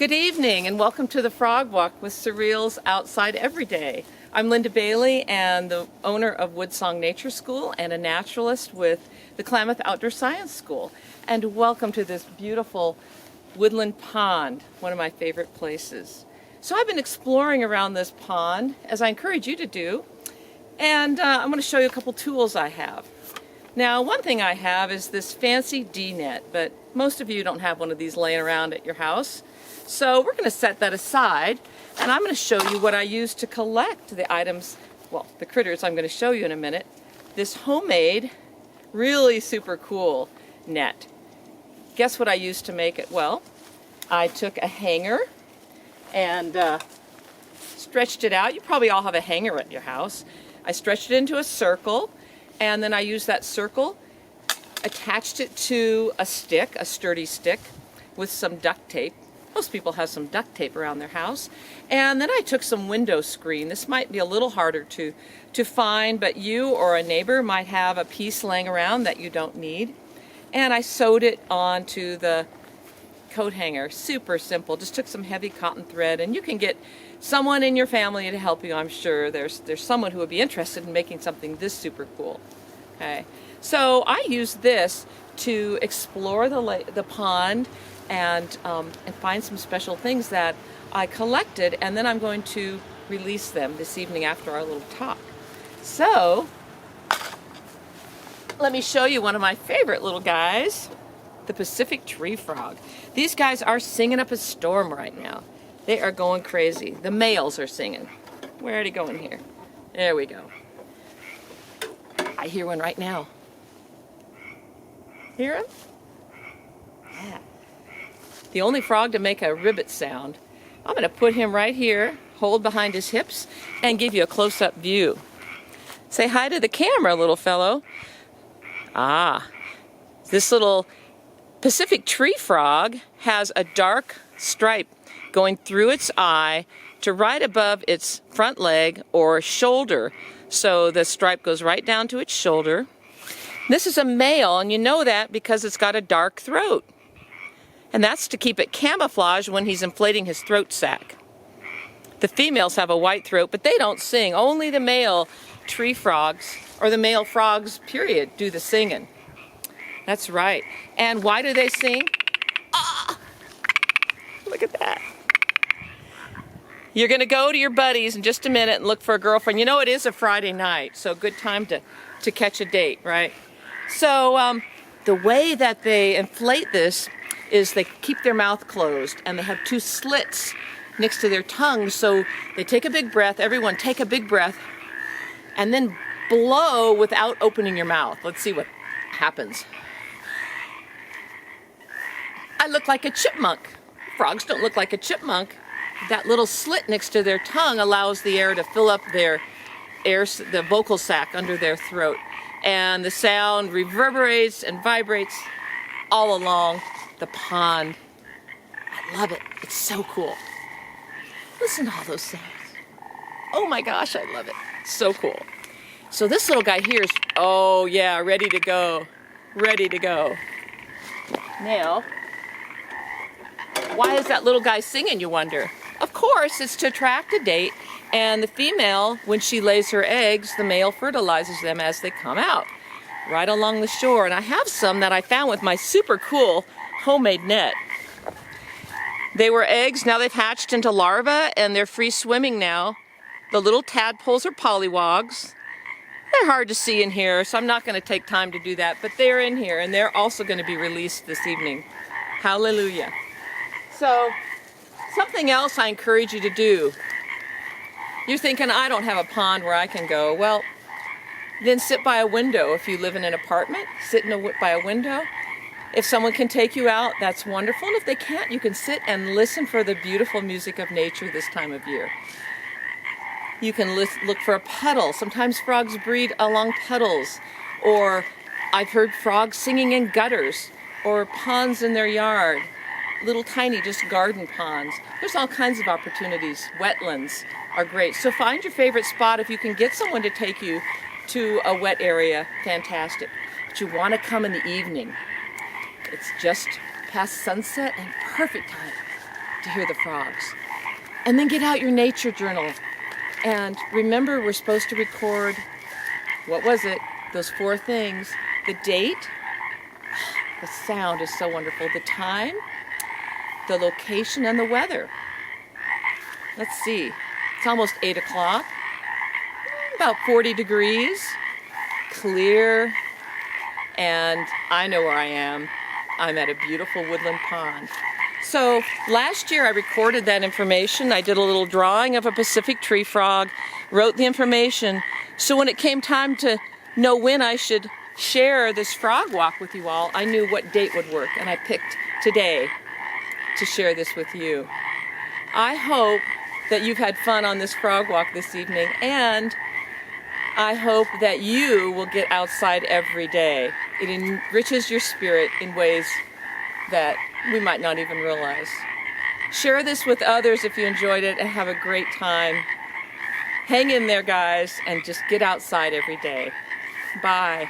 Good evening and welcome to the Frog Walk with Surreals Outside Every Day. I'm Linda Bailey and the owner of Woodsong Nature School and a naturalist with the Klamath Outdoor Science School. And welcome to this beautiful woodland pond, one of my favorite places. So I've been exploring around this pond, as I encourage you to do, and I'm going to show you a couple tools I have. Now, one thing I have is this fancy D-net, but most of you don't have one of these laying around at your house. So we're going to set that aside, and I'm going to show you what I use to collect the items, well, the critters I'm going to show you in a minute. This homemade, really super cool net. Guess what I used to make it? Well, I took a hanger and stretched it out. You probably all have a hanger at your house. I stretched it into a circle, and then I used that circle, attached it to a stick, a sturdy stick, with some duct tape. Most people have some duct tape around their house. And then I took some window screen. This might be a little harder to find, but you or a neighbor might have a piece laying around that you don't need. And I sewed it onto the coat hanger. Super simple. Just took some heavy cotton thread, and you can get someone in your family to help you, I'm sure. There's someone who would be interested in making something this super cool. Okay. So I use this to explore the pond and find some special things that I collected, and then I'm going to release them this evening after our little talk. So let me show you one of my favorite little guys, the Pacific tree frog. These guys are singing up a storm right now. They are going crazy. The males are singing. Where'd he go in here? There we go. I hear one right now. Hear him? Yeah. The only frog to make a ribbit sound. I'm going to put him right here, hold behind his hips, and give you a close-up view. Say hi to the camera, little fellow. Ah, this little Pacific tree frog has a dark stripe going through its eye to right above its front leg or shoulder. So the stripe goes right down to its shoulder. This is a male, and you know that because it's got a dark throat. And that's to keep it camouflaged when he's inflating his throat sac. The females have a white throat, but they don't sing. Only the male tree frogs, or the male frogs, period, do the singing. That's right. And why do they sing? Ah! Look at that. You're going to go to your buddies in just a minute and look for a girlfriend. You know, it is a Friday night, so good time to catch a date, right? So the way that they inflate this is they keep their mouth closed, and they have two slits next to their tongue, so they take a big breath. Everyone take a big breath and then blow without opening your mouth. Let's see what happens. I look like a chipmunk. Frogs don't look like a chipmunk. That little slit next to their tongue allows the air to fill up their the vocal sac under their throat, and the sound reverberates and vibrates all along the pond. I love it. It's so cool. Listen to all those sounds. Oh my gosh, I love it. So cool. So this little guy here is, oh yeah, ready to go. Ready to go. Now, why is that little guy singing, you wonder? Of course, it's to attract a date, and the female, when she lays her eggs, the male fertilizes them as they come out, right along the shore. And I have some that I found with my super cool homemade net. They were eggs, now they've hatched into larvae, and they're free swimming now. The little tadpoles are pollywogs. They're hard to see in here, so I'm not going to take time to do that, but they're in here, and they're also going to be released this evening. Hallelujah. So, something else I encourage you to do. You're thinking, I don't have a pond where I can go. Well, then sit by a window. If you live in an apartment, sit by a window. If someone can take you out, that's wonderful. And if they can't, you can sit and listen for the beautiful music of nature this time of year. You can look for a puddle. Sometimes frogs breed along puddles. Or I've heard frogs singing in gutters or ponds in their yard. Little tiny, just garden ponds. There's all kinds of opportunities. Wetlands are great. So find your favorite spot. If you can get someone to take you to a wet area, fantastic. But you want to come in the evening. It's just past sunset and perfect time. to hear the frogs. And then get out your nature journal. And remember, we're supposed to record, what was it? Those 4 things. The date, the sound is so wonderful. The time, the location, and the weather. Let's see. It's almost 8 o'clock. About 40 degrees. Clear. And I know where I am. I'm at a beautiful woodland pond. So last year I recorded that information. I did a little drawing of a Pacific tree frog, wrote the information. So when it came time to know when I should share this frog walk with you all, I knew what date would work, and I picked today to share this with you. I hope that you've had fun on this frog walk this evening, and I hope that you will get outside every day. It enriches your spirit in ways that we might not even realize. Share this with others if you enjoyed it, and have a great time. Hang in there, guys, and just get outside every day. Bye.